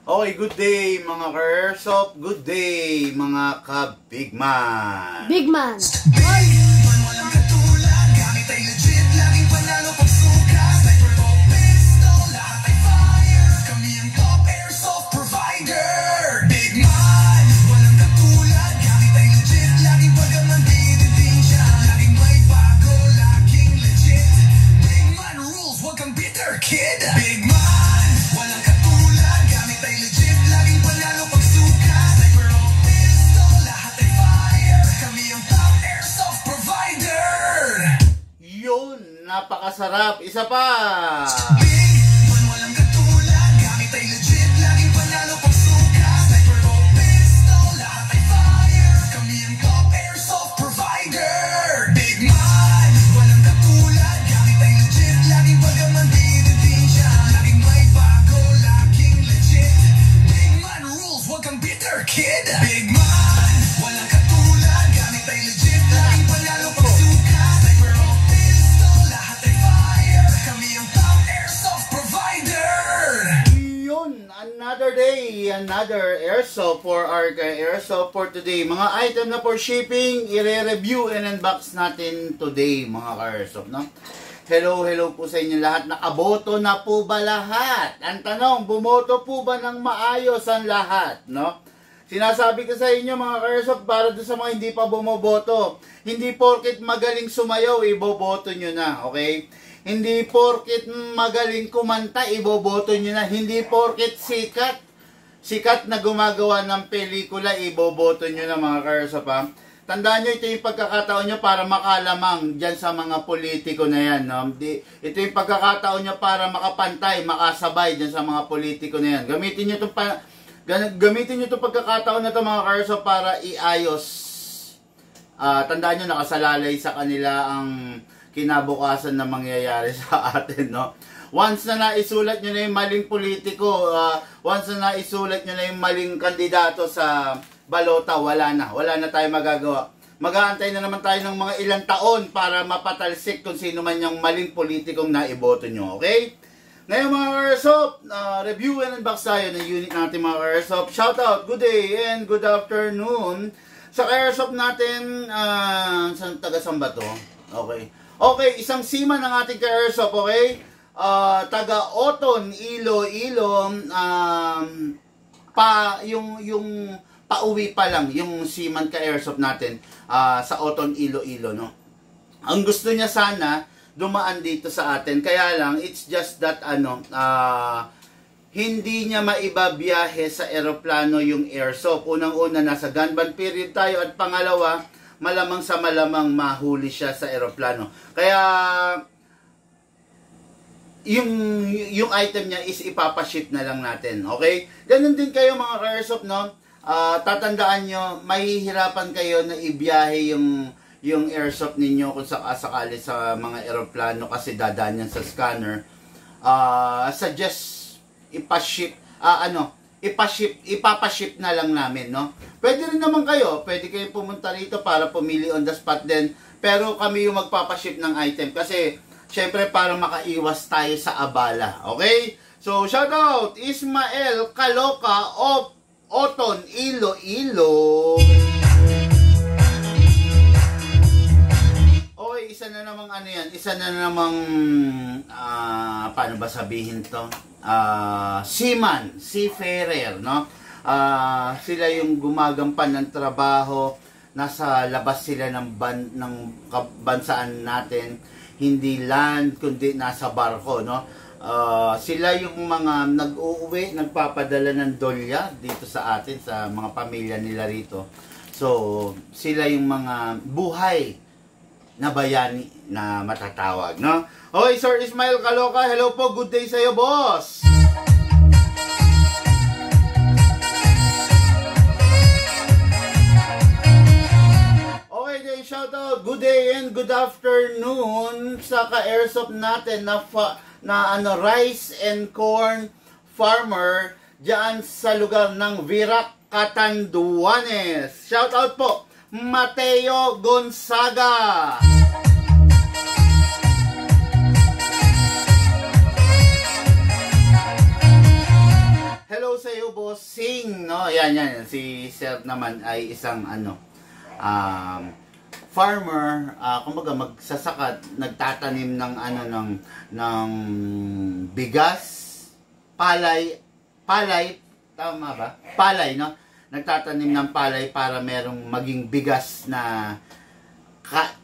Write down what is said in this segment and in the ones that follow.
Okay, good day mga ka-airsoft. Good day mga ka-bigman. Bigman. Walang katulad, gamit ay legit, laging panalo pag suka. Sniper o pistol, lahat ay fire. Kami ang top airsoft provider. Bigman, walang katulad, gamit ay legit, laging pagkaman dinitin siya. Laging may bago, laging legit. Bigman rules, wag kang bitter kid. Bigman, walang katulad, gamit ay legit, laging panalo pag suka. Sniper o pistol, lahat ay fire. Kami ang top airsoft provider. Yun, napakasarap. Isa pa. Bigman, walang katulad, gamit ay legit, laging panalo pag suka. Sniper o pistol, lahat ay fire. Kami ang top airsoft provider. Bigman, walang katulad, gamit ay legit, laging pagkaman dinitin siya. Laging may bago, laging legit. Bigman rules, wag kang bitter kid. Bigman, walang katulad, gamit ay legit, laging panalo pag suka. Sniper o pistol, lahat ay fire. Kami ang top airsoft provider. Yun, another day, another airsoft for our airsoft for today. Mga item na for shipping, i-review and unbox natin today mga ka-airsoft, no? Hello po sa inyo lahat. Nakaboto na po ba lahat? Ang tanong, bumoto po ba ng maayos ang lahat, no? Sinasabi ko sa inyo mga ka-airsoft, para doon sa mga hindi pa bumoboto, hindi porket magaling sumayaw, iboboto nyo na, okay? Hindi porket magaling kumanta, iboboto nyo na. Hindi porket sikat na gumagawa ng pelikula, iboboto nyo na mga ka-airsoft, ha? Tandaan nyo, ito yung pagkakataon nyo para makalamang dyan sa mga politiko na yan, no? Ito yung pagkakataon nyo para makapantay, makasabay dyan sa mga politiko na yan. Gamitin nyo itong pagkakataon na ito mga ka-airsoft para iayos. Tandaan nyo, nakasalalay sa kanila ang kinabukasan na mangyayari sa atin, no? Once na naisulat nyo na yung maling politiko, once na naisulat nyo na yung maling kandidato sa balota, wala na tayo magagawa. Mag-aantay na naman tayo ng mga ilang taon para mapatalsik kung sino man yung maling politikong naiboto nyo, okay? Ngayon mga ka-airsoft, review and unbox tayo ng unit natin mga ka-airsoft. Shoutout, good day and good afternoon. Sa ka-airsoft natin, taga-saan ba to? Okay, isang seaman ng ating ka-airsoft, okay? Taga Oton, Iloilo, yung pauwi pa lang yung seaman ka-airsoft natin sa Oton, Iloilo, no? Ang gusto niya sana dumaan dito sa atin, kaya lang it's just that hindi niya maibabiyahe sa eroplano yung airsoft. Unang-una, nasa gunban period tayo, at pangalawa, malamang sa malamang mahuli siya sa eroplano. Kaya yung item niya is ipapaship na lang natin, okay? Ganun din kayo mga ka-airsoft, no? Tatandaan nyo, mahihirapan kayo na ibiyahe yung airsoft ninyo kung sakali sa mga eroplano kasi dadaan yan sa scanner. Suggest ipapaship na lang namin, no? Pwede rin naman pwede kayo pumunta rito para pumili on the spot din, pero kami yung magpapaship ng item kasi syempre para makaiwas tayo sa abala, okay? So shoutout Ismael Caloca of Oton, Iloilo. Okay, isa na namang paano ba sabihin to? Seafarer, no? Sila yung gumagampan ng trabaho, nasa labas sila ng kabansaan natin, hindi land kundi nasa barko, no? Sila yung mga nag-uuwi, nagpapadala ng dolya dito sa atin, sa mga pamilya nila rito. So, sila yung mga buhay na bayani na matatawag, no? Okay, Sir Ismael Caloca, hello po, good day sa'yo, boss! Okay, then shoutout, good day and good afternoon sa ka-airsoft natin na rice and corn farmer dyan sa lugar ng Virac, Catanduanes. Shout out po, Mateo Gonzaga. Hello sa iyo, boss. yan. Si Sir naman ay isang farmer, kumbaga magsasakat, nagtatanim ng ng bigas, palay, tama ba? Palay, no? Nagtatanim ng palay para merong maging bigas na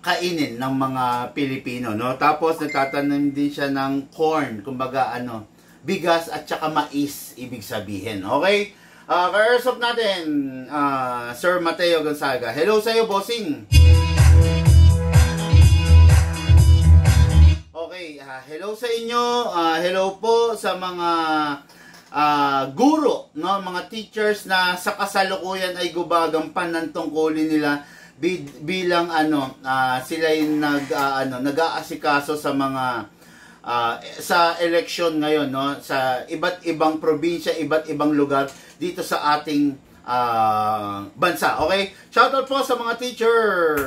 kainin ng mga Pilipino, no? Tapos nagtatanim din siya ng corn, kumbaga bigas at saka mais, ibig sabihin. Okay? Ka-airsoft natin, Sir Mateo Gonzaga. Hello sa iyo, bossing. Okay, hello sa inyo. Hello po sa mga guro, no, mga teachers na sa kasalukuyan ay gumagampan ng tungkulin nila bilang sila yung nag-aasikaso sa mga sa election ngayon, no, sa iba't ibang probinsya, iba't ibang lugar dito sa ating bansa. Okay? Shoutout po sa mga teacher.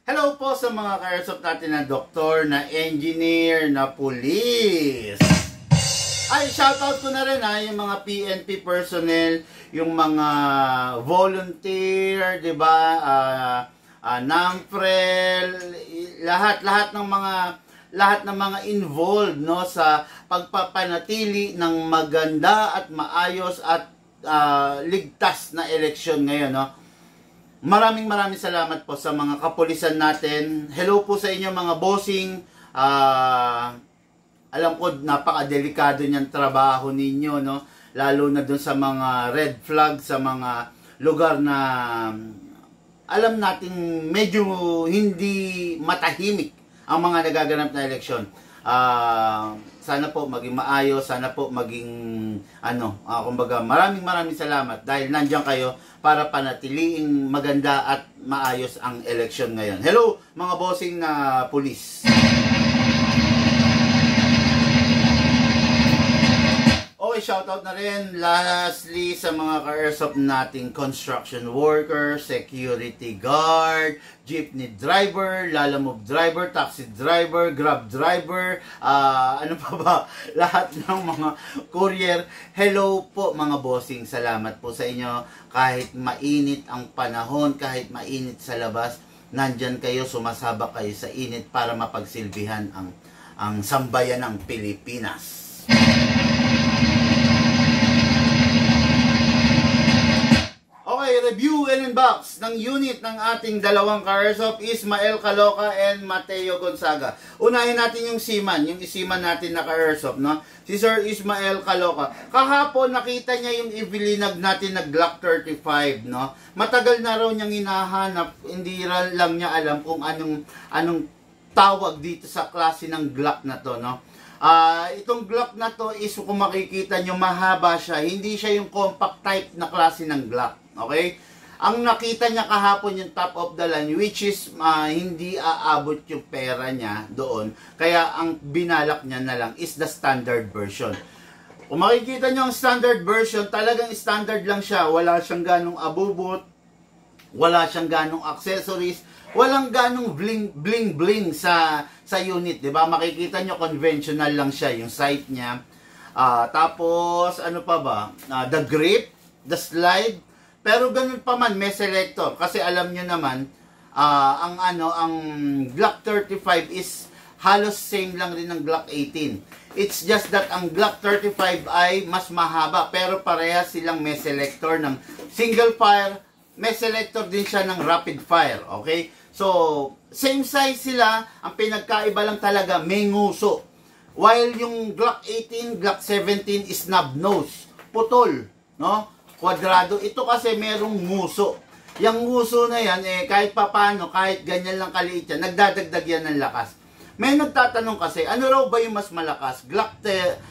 Hello po sa mga ka-airsoft natin na doktor, na engineer, na police. Ay, shoutout ko na rin yung mga PNP personnel, yung mga volunteer, 'di ba? NAMFREL, lahat ng mga involved, no, sa pagpapanatili ng maganda at maayos at ligtas na eleksyon ngayon, no. Maraming salamat po sa mga kapulisan natin. Hello po sa inyo mga bossing. Alam ko napakadelikado niyang trabaho ninyo, no? Lalo na dun sa mga red flag, sa mga lugar na alam nating medyo hindi matahimik ang mga nagaganap na eleksyon. Sana po maging maayos, sana po maging kumbaga maraming salamat dahil nandiyan kayo para panatiliing maganda at maayos ang eleksyon ngayon. Hello mga bossing na pulis. Okay, shoutout na rin lastly sa mga ka-airsoft nating construction worker, security guard, jeepney driver, lalamove driver, taxi driver, grab driver, lahat ng mga courier. Hello po mga bossing, salamat po sa inyo. Kahit mainit ang panahon, kahit mainit sa labas, nandyan kayo, sumasabak kayo sa init para mapagsilbihan ang sambayan ng Pilipinas. Okay, review and unbox ng unit ng ating dalawang ka-airsoft, Ismael Caloca and Mateo Gonzaga. Unahin natin yung seaman, yung isiman natin na ka-airsoft, no? Si Sir Ismael Caloca. Kahapon nakita niya yung ivilinag natin na Glock 35, no? Matagal na raw niyang hinahanap, hindi lang niya alam kung anong tawag dito sa klase ng Glock na to, no? Itong Glock na to is kung makikita nyo, mahaba siya. Hindi siya yung compact type na klase ng Glock. Okay? Ang nakita niya kahapon yung top of the line, which is hindi aabot yung pera niya doon. Kaya ang binalak niya na lang is the standard version. Kung makikita nyo ang standard version, talagang standard lang siya. Wala siyang ganong abubot, wala siyang ganong accessories, walang ganong bling sa unit, 'di ba? Makikita nyo conventional lang siya, yung sight niya. Tapos ano pa ba? The grip, the slide. Pero ganun pa man, may selector kasi alam niyo naman ang Glock 35 is halos same lang rin ng Glock 18. It's just that ang Glock 35 ay mas mahaba pero parehas silang may selector ng single fire, may selector din siya ng rapid fire, okay? So, same size sila, ang pinagkaiba lang talaga, may nguso. While yung Glock 18, Glock 17 is snub nose, putol, no? Kwadrado. Ito kasi merong nguso. Yung nguso na yan, kahit papano, kahit ganyan lang kaliit yan, nagdadagdag yan ng lakas. May nagtatanong kasi, ano raw ba yung mas malakas? Glock 18,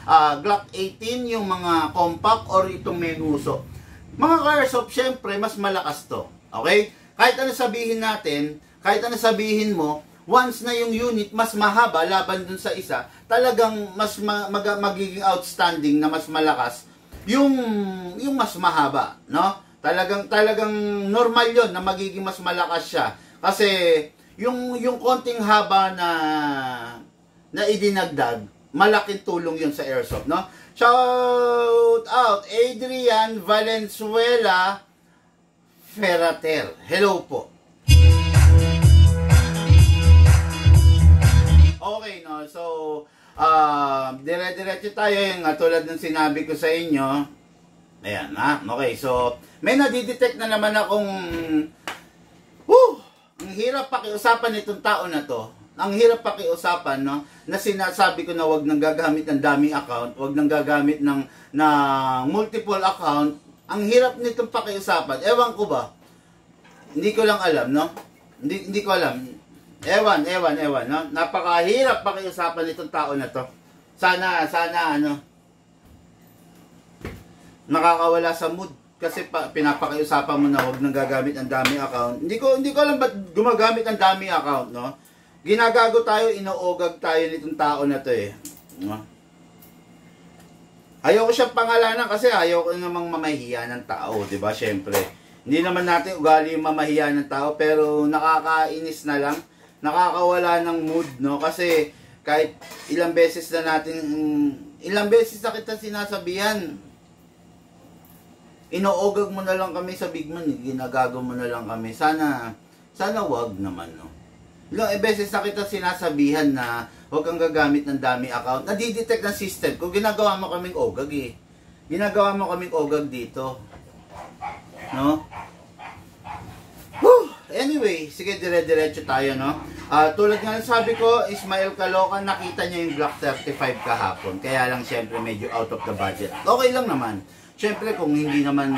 yung mga compact, or itong may nguso? Mga ka-airsoft, syempre, mas malakas to. Okay? Kahit ano sabihin natin, kahit ano sabihin mo, once na yung unit mas mahaba laban dun sa isa, talagang mas magiging outstanding na mas malakas yung mas mahaba, no? Talagang normal 'yon na magiging mas malakas siya. Kasi yung konting haba na idinagdag, malaking tulong yun sa airsoft, no? Shout out Adrian Valenzuela Ferrater. Hello po. Okay, no? So, dire-diretso tayo yung tulad ng sinabi ko sa inyo. Ayan, ha? Okay, so, may nadidetect na naman akong ang hirap pakiusapan itong tao na to. Ang hirap pakiusapan, no? Na sinasabi ko na wag nang gagamit ng dummy account, wag nang gagamit ng multiple account. Ang hirap nitong pakiusapan. Ewan ko ba? Hindi ko lang alam, no? Hindi ko alam. Ewan, no? Napakahirap pakiusapan itong tao na to. Sana, nakakawala sa mood. Kasi pinapakiusapan mo na huwag nang gagamit ng dummy account. Hindi ko alam ba't gumagamit ng dummy account, no? Ginagago tayo, inuogag tayo nitong tao na to eh. No? Ayoko siyang pangalanan kasi ayoko namang mamahiya ng tao, di ba? Syempre. Hindi naman natin ugali yung mamahiya ng tao, pero nakakainis na lang. Nakakawala ng mood, no? Kasi kahit ilang beses na kita sinasabihan, inoogag mo na lang kami sa Bigman, ginagago mo na lang kami. Sana wag naman, no? Ilang beses na kita sinasabihan na huwag kang gagamit ng dummy account. Nadidetect ng system kung ginagawa mo kaming ogag eh. Ginagawa mo kaming ogag dito. No? Whew! Anyway, sige, dire-diretso tayo, no? Tulad nga sabi ko, Ismael Caloocan, nakita niya yung Glock 35 kahapon. Kaya lang, syempre, medyo out of the budget. Okay lang naman. Syempre, kung hindi naman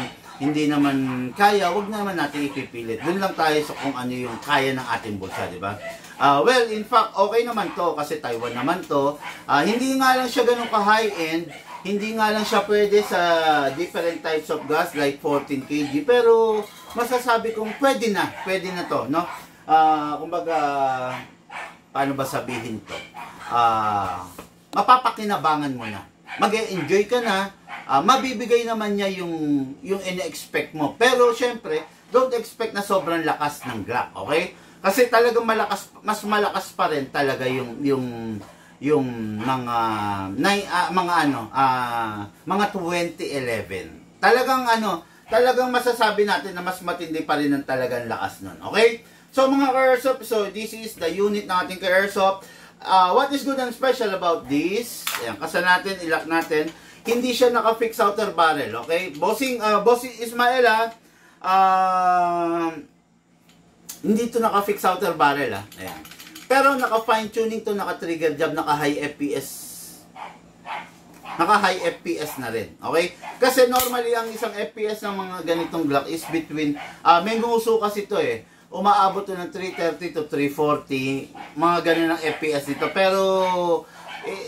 kaya, wag naman natin ipipilit. Doon lang tayo sa kung ano yung kaya ng ating bulsa, di ba? Well, in fact, okay naman to kasi Taiwan naman to. Hindi nga lang siya ganun ka-high-end. Hindi nga lang siya pwede sa different types of gas like 14 kg. Pero masasabi kong pwede na to, no? Kumbaga, paano ba sabihin to? Mapapakinabangan mo na. Mag-e-enjoy ka na. Mabibigay naman niya yung ina-expect mo. Pero syempre, don't expect na sobrang lakas ng Glock, okay? Kasi talagang mas malakas pa rin talaga yung mga 2011. Talagang masasabi natin na mas matindi pa rin ang talagang lakas nun, okay? So mga ka-airsoft, so this is the unit ng ating ka-airsoft. What is good and special about this? Ayan, kasa natin, ilock natin. Hindi siya naka-fix outer barrel, okay? Bossing Ismael, hindi to naka-fix outer barrel, Ayan. Pero naka-fine tuning to, naka-trigger jab, naka-high FPS. Naka-high FPS na rin, okay? Kasi normally, ang isang FPS ng mga ganitong Glock is between, may nguso kasi to eh. Umaabot to ng 330 to 340, mga ganun ang FPS dito. Pero,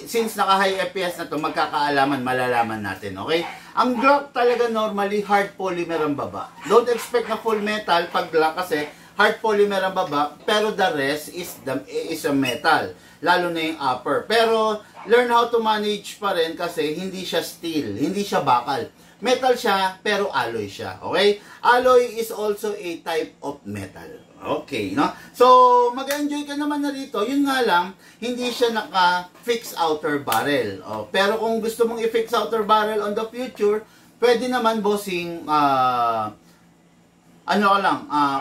since naka-high FPS na to, magkakaalaman, malalaman natin, okay? Ang Glock talaga normally, hard polymer ang baba. Don't expect na full metal pag Glock kasi hard polymer ang baba, pero the rest is a metal. Lalo na yung upper. Pero, learn how to manage pa rin kasi hindi siya steel, hindi siya bakal. Metal siya, pero alloy siya. Okay? Alloy is also a type of metal. Okay, no? So, mag-enjoy ka naman na rito. Yun nga lang, hindi siya naka-fix outer barrel. Pero kung gusto mong i-fix outer barrel on the future, pwede naman, bossing,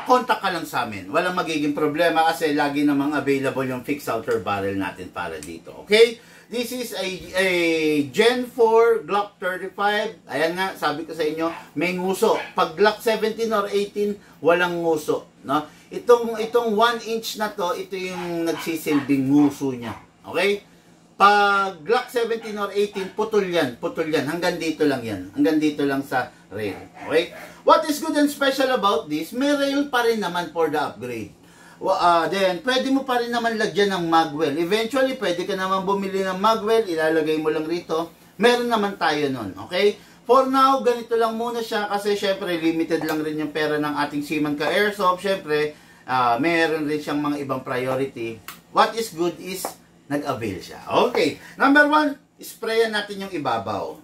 contact ka lang sa amin. Walang magiging problema kasi lagi namang available yung fix outer barrel natin para dito. Okay? This is a Gen 4 Glock 35. Ayan nga, sabi ko sa inyo, may nguso. Pag Glock 17 or 18, walang nguso. No? Itong 1 inch na to, ito yung nagsisilbing nguso niya. Okay? Pag Glock 17 or 18, putol yan. Hanggang dito lang yan. Hanggang dito lang sa rail. Okay? What is good and special about this, may rail pa rin naman for the upgrade. Then, pwede mo pa rin naman lagyan ng magwell. Eventually, pwede ka naman bumili ng magwell, ilalagay mo lang rito. Meron naman tayo nun, okay? For now, ganito lang muna siya kasi syempre, limited lang rin yung pera ng ating Seaman Ka-Airsoft. Syempre, meron rin siyang mga ibang priority. What is good is, nag-avail siya. Okay, number 1, sprayan natin yung ibabaw.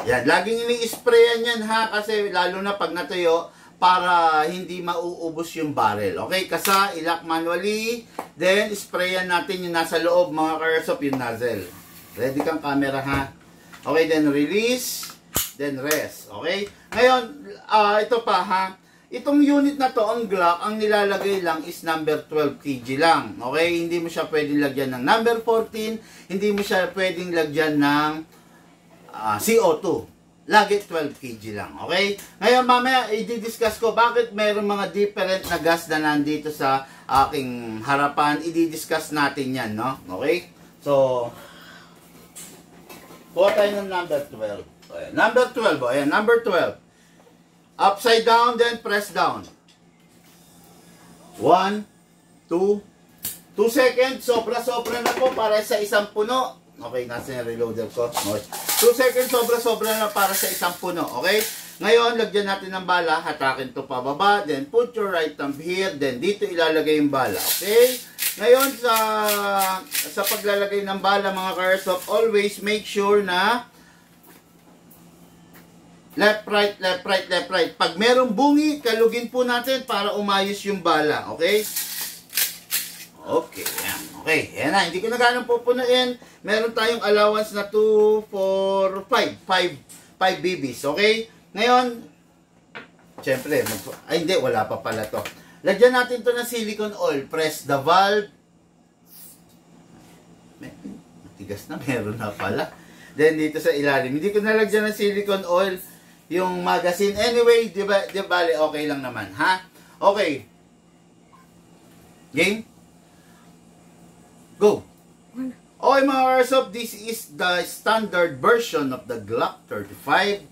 Yan, laging ini-sprayan yan ha, kasi lalo na pag natuyo, para hindi mauubos yung barrel. Okay, kasa, ilock manually, then sprayan natin yung nasa loob mga ka-airsoft, yung nozzle. Ready kang camera ha? Okay, then release, then rest. Okay? Ngayon, ito pa ha, itong unit na to, ang Glock, ang nilalagay lang is number 12 kg lang. Okay? Hindi mo siya pwedeng lagyan ng number 14, hindi mo siya pwedeng lagyan ng CO2. Lagi 12 kg lang, okay? Ngayon mamaya i-discuss ko bakit mayroong mga different na gas na nandito sa aking harapan. I-discuss natin yan, no? Okay? So, kuha tayo ng number 12. Ayan, number 12, ayan, number 12. Upside down, then press down. 1, 2, 2 seconds. Sobra-sobra na po para sa isang puno. Okay, nasa yung reloader ko. 2 seconds, sobra-sobra na para sa isang puno. Okay? Ngayon, lagyan natin ng bala. Hatakin to pababa. Then, put your right thumb here. Then, dito ilalagay yung bala. Okay? Ngayon, sa paglalagay ng bala, mga ka-airsoft, always make sure na left, right, left, right, left, right. Pag merong bungi, kalugin po natin para umayos yung bala. Okay? Okay, yan. Okay, yan na. Hindi ko na ganun pupunuin. Meron tayong allowance na 2, 4, 5 BBs. Okay? Ngayon, syempre, ay hindi, wala pa pala to. Lagyan natin to ng silicone oil. Press the valve. Matigas na, meron na pala. Then, dito sa ilalim. Hindi ko nalagyan ng silicone oil yung magazine. Anyway, di ba, okay lang naman, ha? Okay. Game? Go! Okay mga airsoft, this is the standard version of the Glock 35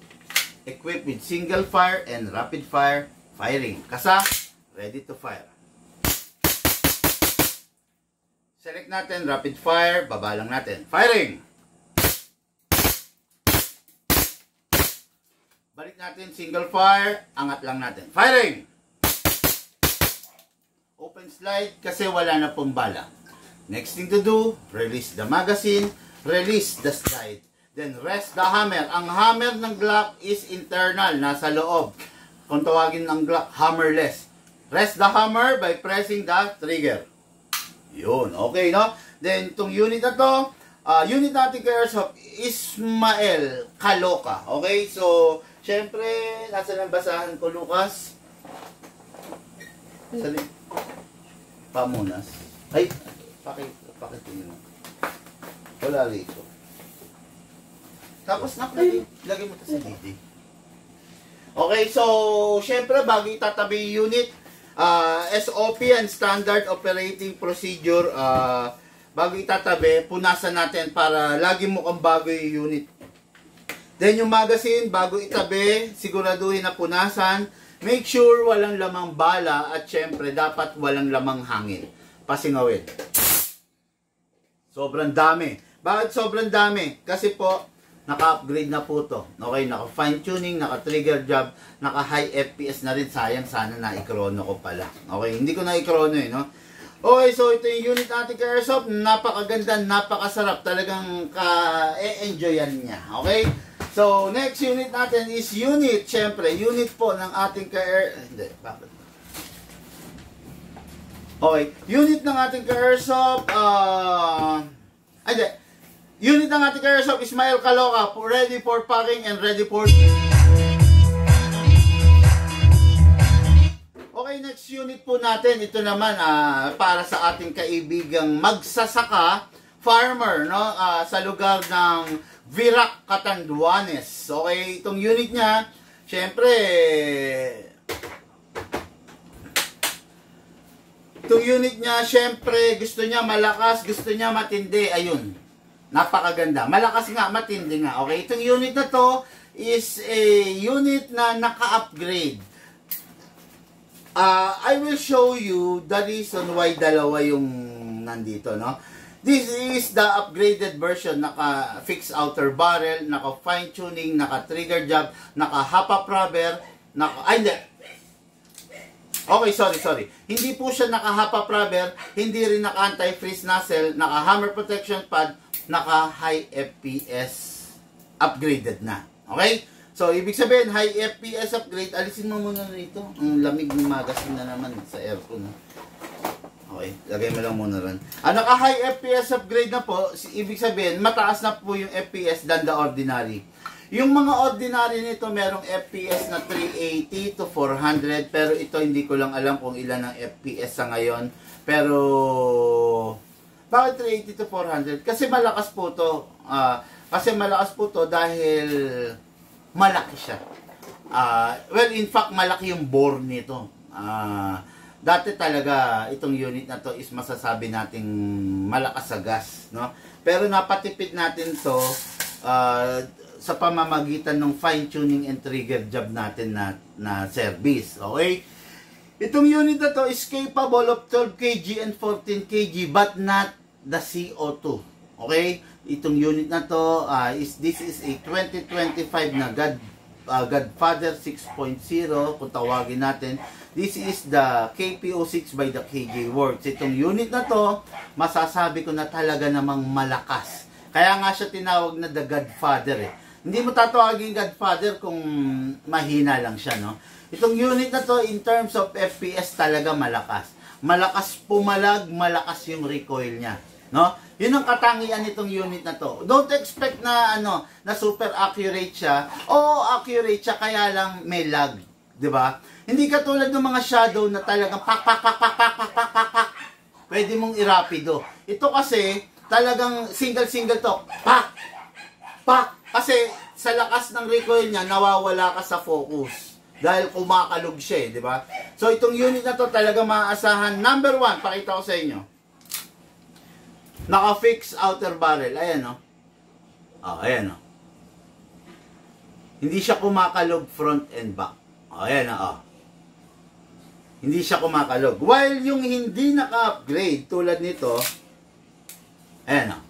equipped with single fire and rapid fire firing. Kasa, ready to fire. Select natin, rapid fire, baba lang natin. Firing! Balik natin, single fire, angat lang natin. Firing! Open slide kasi wala na pong bala. Next thing to do, release the magazine, release the slide, then rest the hammer. Ang hammer ng Glock is internal, nasa loob. Kung tawagin ng Glock, hammerless. Rest the hammer by pressing the trigger. Yun, okay, no? Then, itong unit na to, unit natin kay Airsoft, Ismael Kaloka. Okay, so, syempre, nasa ng basahan ko, Lucas? Sali. Pamunas. Ay, pakitingin mo. Wala rito. Tapos lagay mo ito sa didi. Okay, so, syempre, bago itatabi yung unit, SOP and Standard Operating Procedure, bago itatabi, punasan natin para lagi mo kang bago yung unit. Then, yung magazine, bago itabi, siguraduhin na punasan. Make sure walang lamang bala at syempre, dapat walang lamang hangin. Pasingawin. Sobrang dami. Bakit sobrang dami? Kasi po, naka-upgrade na po to. Okay, naka-fine tuning, naka-trigger job, naka-high FPS na rin. Sayang, sana na-ikrono ko pala. Okay, hindi ko na-ikrono eh, no? Okay, so ito yung unit natin kay Airsoft. Napakaganda, napakasarap. Talagang ka-e-enjoyan niya. Okay? So, next unit natin is unit. Siyempre, unit po ng ating Hindi, bakit? Okay, unit ng ating ka-Airsoft, unit ng ating ka-Airsoft, Ismael Kaloka, ready for packing and ready for... Okay, next unit po natin, ito naman, para sa ating kaibigang magsasaka, farmer, no, sa lugar ng Virac, Catanduanes. Okay, itong unit niya, syempre, itong unit niya, syempre, gusto niya malakas, gusto niya matindi. Ayun. Napakaganda. Malakas nga, matindi nga. Okay, itong unit na to is a unit na naka-upgrade. I will show you the reason why dalawa yung nandito, no? This is the upgraded version. Naka-fixed outer barrel, naka-fine tuning, naka-trigger job, naka-hop-up rubber, hindi. Okay, sorry. Hindi po siya naka-hop-up rubber, hindi rin naka-anti-freeze nozzle, naka-hammer protection pad, naka-high FPS upgraded na. Okay? So, ibig sabihin, high FPS upgrade, alisin mo muna rito. Ang lamig ng magazine na naman sa aircon. Okay, lagay mo lang muna rin. Naka-high FPS upgrade na po, ibig sabihin, mataas na po yung FPS than the ordinary. Yung mga ordinary nito, merong FPS na 380 to 400, pero ito hindi ko lang alam kung ilan ang FPS sa ngayon. Pero, bakit 380 to 400? Kasi malakas po to. Dahil malaki siya. Well, in fact, malaki yung bore nito. Dati talaga, itong unit na to is masasabi nating malakas sa gas, no? Pero napatipid natin to sa pamamagitan ng fine-tuning and trigger job natin na service. Okay? Itong unit na to is capable of 12 kg and 14 kg but not the CO2. Okay? Itong unit na to, this is a 2025 na Godfather 6.0 kung tawagin natin. This is the KPO6 by the KJ Works. Itong unit na to, masasabi ko na talaga namang malakas. Kaya nga siya tinawag na the Godfather eh. Hindi mo tatawagin Godfather kung mahina lang siya, no? Itong unit na to, in terms of FPS, talaga malakas. Malakas pumalag, malakas yung recoil niya, no? Yun ang katangian nitong unit na to. Don't expect na na super accurate siya. Oo, accurate siya, kaya lang may lag, 'di ba? Hindi katulad ng mga shadow na talagang pak. Pwede mong irapido. Ito kasi talagang single to. Pak. Kasi sa lakas ng recoil niya, nawawala ka sa focus. Dahil kumakalog siya, 'di ba? So itong unit na to talaga maaasahan. Number 1, pakita ko sa inyo. Naka-fix outer barrel. Ayan, no? Ayan, no? Hindi siya kumakalog front and back. Ayan, no? Hindi siya kumakalog. While yung hindi naka-upgrade, tulad nito, ayan, no?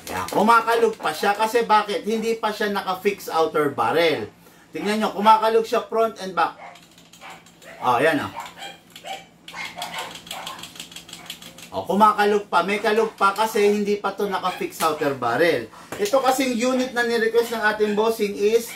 Ayan, kumakalog pa siya. Kasi bakit? Hindi pa siya naka-fix outer barrel. Tingnan nyo, kumakalog siya front and back. Ayan, no? Kumakalog pa. May kalog pa kasi hindi pa to naka-fix outer barrel. Ito kasing unit na ni-request ng ating bossing is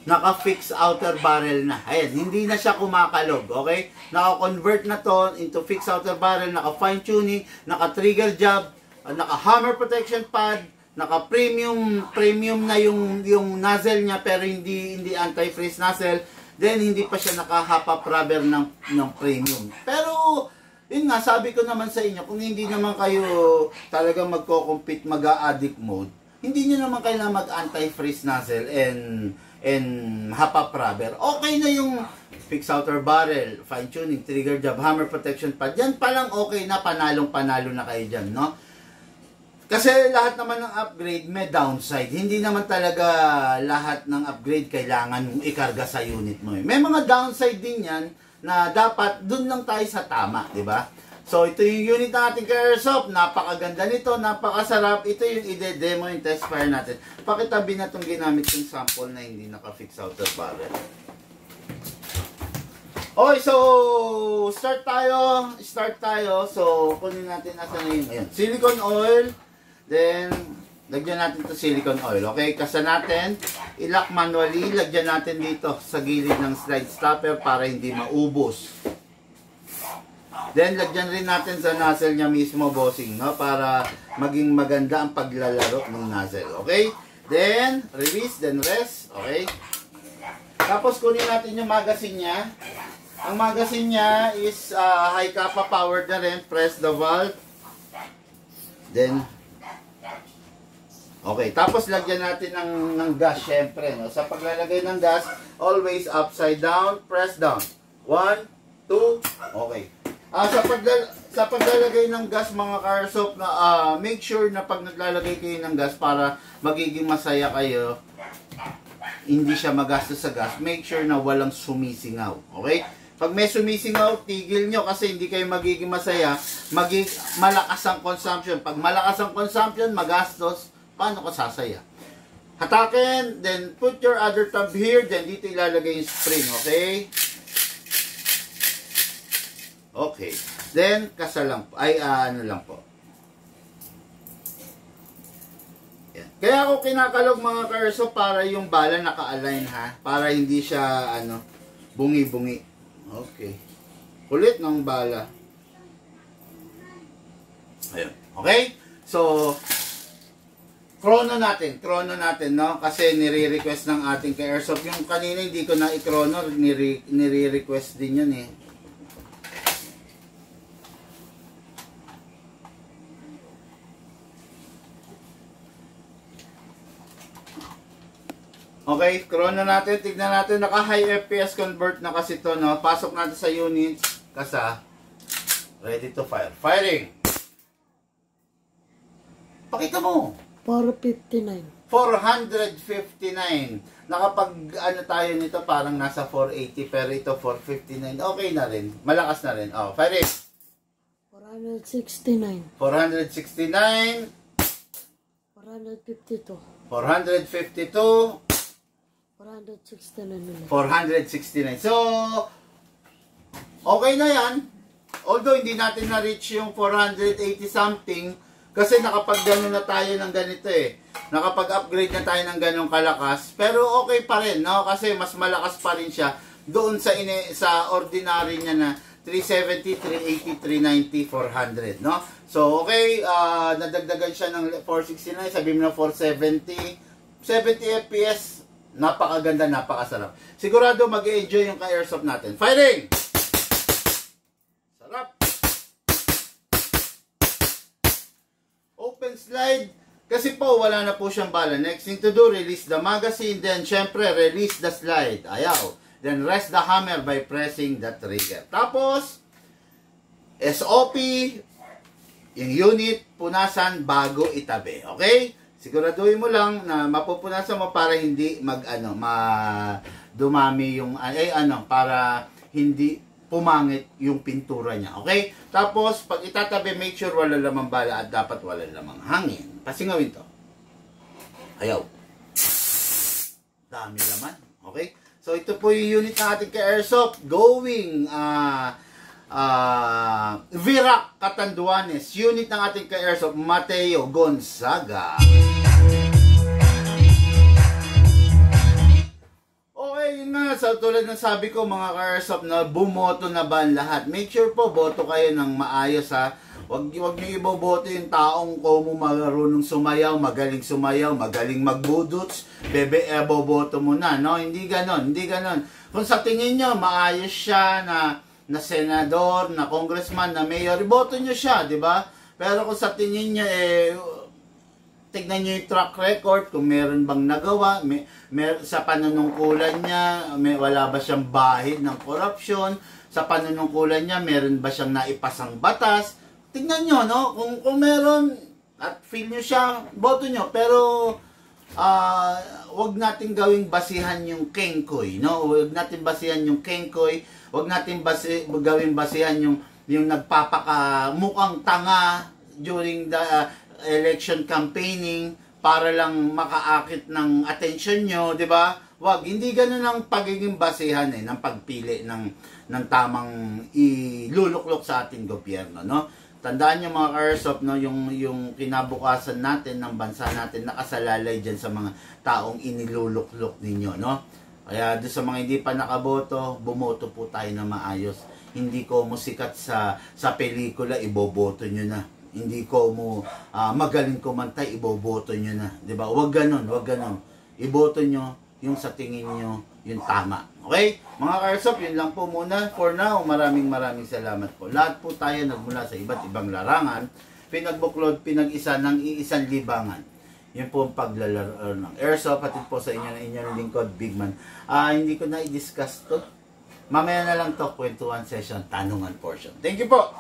naka-fix outer barrel na. Ayan, hindi na siya kumakalog. Okay? Naka-convert na to into fix outer barrel, naka-fine tuning, naka-trigger job, naka-hammer protection pad, naka-premium na yung nozzle niya pero hindi anti-freeze nozzle. Then hindi pa siya naka-hop-up rubber ng premium. Pero yun nga, sabi ko naman sa inyo, kung hindi naman kayo talagang magko-compete mag-addict mode, hindi nyo naman kailangan mag-anti-freeze nozzle and hop-up rubber. Okay na yung fix outer barrel, fine-tuning, trigger job, hammer protection pad. Yan palang okay na, panalong-panalo na kayo dyan, no? Kasi lahat naman ng upgrade may downside. Hindi naman talaga lahat ng upgrade kailangan mong ikarga sa unit mo. May mga downside din yan na dapat dun lang tayo sa tama, di ba? So, ito yung unit ng ating Airsoft. Napakaganda nito, napakasarap. Ito yung ide-demo yung test fire natin. Pakitabi na itong ginamit yung sample na hindi naka-fix outer barrel. Okay, so start tayo. So, kunin natin natin na yung silicone oil. Then, lagyan natin ito silicone oil. Okay, kasa natin. I-lock manually. Lagyan natin dito sa gilid ng slide stopper para hindi maubos. Then, lagyan rin natin sa nozzle niya mismo, bossing, no? Para maging maganda ang paglalaro ng nozzle. Okay? Then, release, then rest. Okay? Tapos, kunin natin yung magazine niya. Ang magazine niya is high kappa powered na rin. Press the valve. Then, okay, tapos lagyan natin ng gas, syempre, no? Sa paglalagay ng gas, always upside down, press down. 1, 2, okay. Sa paglalagay ng gas, mga Airsoft, make sure na pag naglalagay kayo ng gas para magiging masaya kayo, hindi siya magastos sa gas, make sure na walang sumisingaw, okay? Pag may sumisingaw, tigil nyo kasi hindi kayo magiging masaya, malakas ang consumption. Pag malakas ang consumption, magastos, paano ka sasaya? Hatakin, then put your other tab here, then dito ilalagay yung spring, okay? Okay. Then, kasa lang po. Ay, ano lang po. Kaya ako kinakalog mga ka-airsoft para yung bala naka-align ha. Para hindi siya bungi-bungi. Okay. Kulit ng bala. Ayun. Okay? So, chrono natin, no? Kasi nire-request ng ating ka-airsoft. Yung kanina hindi ko na i-chrono, nire-request din yun eh. Okay, chrono natin, tignan natin, naka-high FPS convert na kasi to, no? Pasok natin sa units, kasa, ready to fire. Firing! Pakita mo! 459. 459. Nakapag tayo nito, parang nasa 480, pero ito 459. Okay na rin. Malakas na rin. Oh, firing! 469. 469. 452. 452. 469 ulit. 469. So, okay na yan. Although, hindi natin na-reach yung 480 something kasi nakapag-gano na tayo ng ganito eh. Nakapag-upgrade na tayo ng ganong kalakas. Pero okay pa rin, no? Kasi mas malakas pa rin siya doon sa ordinary niya na 370, 380, 390, 400, no? So, okay, nadagdagan siya ng 469, sabi mo na 470, 70 FPS, napakaganda, napakasarap. Sigurado mag-enjoy yung ka-airsoft natin. Firing! Sarap! Open slide. Kasi po, wala na po siyang bala. Next thing to do, release the magazine. Then, syempre, release the slide. Ayaw. Then, rest the hammer by pressing the trigger. Tapos, SOP, yung unit, punasan bago itabi. Okay? Siguraduhin mo lang na mapupunasan mo para hindi dumami yung, para hindi pumangit yung pintura niya. Okay? Tapos, pag itatabi, make sure wala lamang bala at dapat wala lamang hangin. Pasingawin to. Ayaw. Dami laman. Okay? So, ito po yung unit ng ating ka-airsoft. Going, Virac Catanduanes. Unit ng ating ka-airsoft, Mateo Gonzaga. Okay, yun nga. So, tulad ng sabi ko, mga ka-airsoft, na bumoto na ba ang lahat? Make sure po, boto kayo ng maayos, ha? Wag niyo iboboto yung taong kung marunong sumayaw, magaling magbudots, boboto mo na, no? Hindi ganon. Kung sa tingin nyo, maayos siya na senador, na congressman, na mayor, iboto nyo siya, di ba? Pero kung sa tingin nyo, tignan nyo yung track record, kung meron bang nagawa, sa panunungkulan niya, wala ba siyang bahid ng korupsyon, sa panunungkulan niya, meron ba siyang naipasang batas. Tingnan nyo, no? Kung meron at feel nyo siya, boto nyo. Pero, wag natin gawing basihan yung kengkoy, no? Wag natin basihan yung kengkoy. Wag natin gawing basihan yung mukhang tanga during the election campaigning para lang makaakit ng attention nyo, di ba? Wag, hindi ganun ang pagiging basihan ng pagpili ng tamang iluluklok sa ating gobyerno, no? Tandaan nyo mga ka-airsoft, no, yung kinabukasan natin ng bansa natin nakasalalay dyan sa mga taong iniluluklok ninyo, no? Kaya doon sa mga hindi pa nakaboto, bumoto po tayo na maayos. Hindi ko mo sikat sa pelikula, iboboto nyo na. Hindi ko mo magaling kumanta, iboboto nyo na. Diba? Huwag ganon. Iboto nyo yung sa tingin nyo yung tama. Okay? Mga ka-airsoft, yun lang po muna. For now, maraming salamat po. Lahat po tayo nagmula sa iba't ibang larangan, pinagbuklod, pinag-isa ng iisang libangan. Yun po ang paglalaro ng airsoft. Patid po sa inyo na inyong lingkod, Bigman. Hindi ko na i-discuss to. Mamaya na lang to, kwentuhan session, tanungan portion. Thank you po!